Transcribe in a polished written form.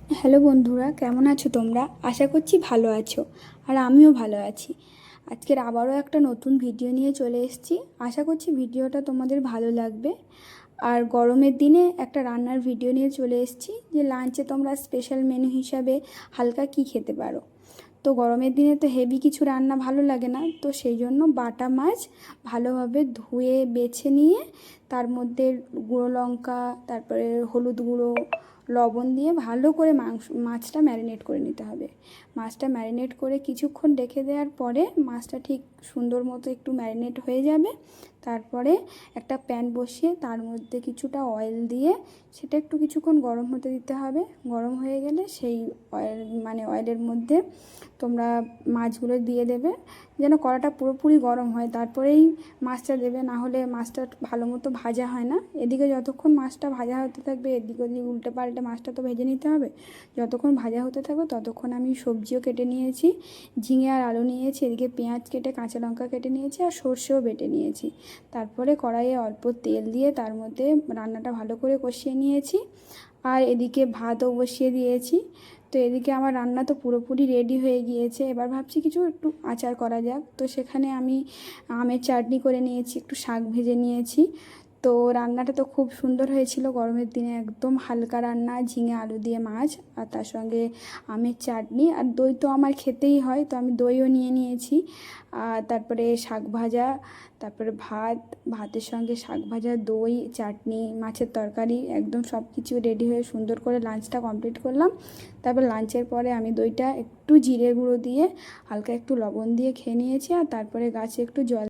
Hello বন্ধুরা, কেমন আছো তোমরা? আশা করছি ভালো আছো, আর আমিও ভালো আছি। আজকের আবারও একটা নতুন ভিডিও নিয়ে চলে এসেছি। আশা করছি ভিডিওটা তোমাদের ভালো লাগবে। আর গরমের দিনে একটা রান্নার ভিডিও নিয়ে চলে এসেছি, যে লাঞ্চে তোমরা স্পেশাল মেনু হিসাবে হালকা কি খেতে পারো। তো গরমের দিনে তো হেভি কিছু রান্না ভালো লাগে না, তো সেই জন্য বাটা মাছ ভালোভাবে ধুয়ে বেছে নিয়ে তার মধ্যে গুঁড়ো লঙ্কা, তারপরে হলুদ গুঁড়ো, লবণ দিয়ে ভালো করে মাছটা ম্যারিনেট করে নিতে হবে। মাছটা ম্যারিনেট করে কিছুক্ষণ রেখে দেওয়ার পরে মাছটা ঠিক সুন্দর মতো একটু ম্যারিনেট হয়ে যাবে। তারপরে একটা প্যান বসিয়ে তার মধ্যে কিছুটা অয়েল দিয়ে সেটা একটু কিছুক্ষণ গরম হতে দিতে হবে। গরম হয়ে গেলে সেই অয়েলের মধ্যে তোমরা মাছগুলো দিয়ে দেবে, যেন কড়াটা পুরোপুরি গরম হয়, তারপরেই মাছটা দেবে, না হলে মাছটা ভালো মতো ভাজা হয় না। এদিকে যতক্ষণ মাছটা ভাজা হতে থাকবে, এদিকে ওদিকে উল্টে পাল্টে মাছটা তো ভেজে নিতে হবে। যতক্ষণ ভাজা হতে থাকবে ততক্ষণ আমি সবজিও কেটে নিয়েছি, ঝিঙে আর আলু নিয়েছি, এদিকে পেঁয়াজ কেটে কাঁচা লঙ্কা কেটে নিয়েছি, আর সর্ষেও বেটে নিয়েছি। তারপরে কড়াইয়ে অল্প তেল দিয়ে তার মধ্যে রান্নাটা ভালো করে কষিয়ে নিয়েছি, আর এদিকে ভাতও বসিয়ে দিয়েছি। তো এদিকে আমার রান্না তো পুরোপুরি রেডি হয়ে গিয়েছে। এবার ভাবছি কিছু একটু আচার করা যাক, তো সেখানে আমি আমের চাটনি করে নিয়েছি, একটু শাক ভেজে নিয়েছি। তো রান্নাটা তো খুব সুন্দর হয়েছিল, গরমের দিনে একদম হালকা রান্না, ঝিঙে আলু দিয়ে মাছ, আর তার সঙ্গে আমের চাটনি, আর দই তো আমার খেতেই হয়, তো আমি দইও নিয়ে নিয়েছি। আর তারপরে শাক ভাজা, তারপরে ভাতের সঙ্গে শাক ভাজা, দই, চাটনি, মাছের তরকারি, একদম সব কিছু রেডি হয়ে সুন্দর করে লাঞ্চটা কমপ্লিট করলাম। তারপর লাঞ্চের পরে আমি দইটা একটু জিরে গুঁড়ো দিয়ে হালকা একটু লবণ দিয়ে খেয়ে নিয়েছি, আর তারপরে গাছে একটু জল